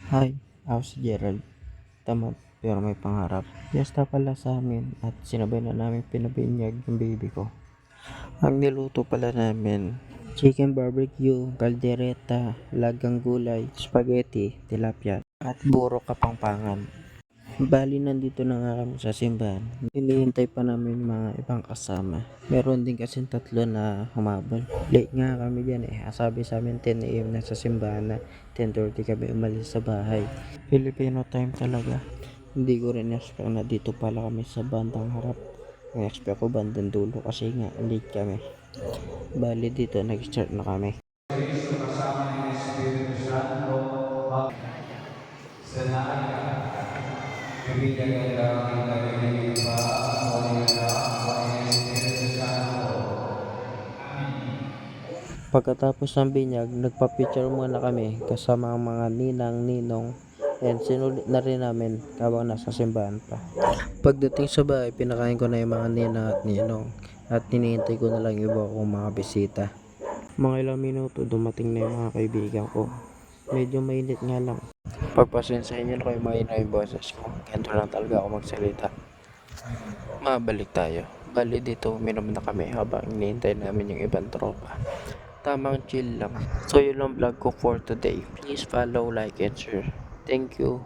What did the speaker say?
Hi, ako si Gerald. Tamad pero may pangarap. Piyesta pala sa amin at sinabay na namin pinabinyag yung baby ko. Ang niluto pala namin, chicken barbecue, caldereta, lagang gulay, spaghetti, tilapia, at buro kapangpangan. Bali nandito na nga kami sa simbahan. Hinihintay pa namin yung mga ibang kasama. Meron din kasi tatlo na humabol. Late nga kami dyan eh. Sabi sa amin 10 AM na sa simbahan na 10:30 kami umalis sa bahay. Filipino time talaga. Hindi ko rin expect na dito pala kami sa bandang harap. Expect ko bandang dulo kasi nga late kami. Bali dito nag-start na kami. Cristo kasama ng Espiritu Santo, magsanaya. Bibigyan ng damang kabilib pa ako nila ako ng Espiritu Santo. Pagkatapos ng binyag, nagpa-picture muna kami kasama ang mga ninang, ninong, and sinulit na rin namin habang nasa simbahan pa. Pagdating sa bahay, pinakain ko na yung mga ninang at ninong at hinihintay ko na lang iba kong mga bisita. Mga ilang minuto, dumating na yung mga kaibigan ko. Medyo mainit nga lang. Pagpasensahin nyo na kayo mahina yung boses ko. Ganito lang talaga ako magsalita. Mabalik tayo. Bali dito, uminom na kami habang hinihintay namin yung ibang tropa. Tamang chill lang. So yun lang vlog ko for today. Please follow, like, and share. Thank you.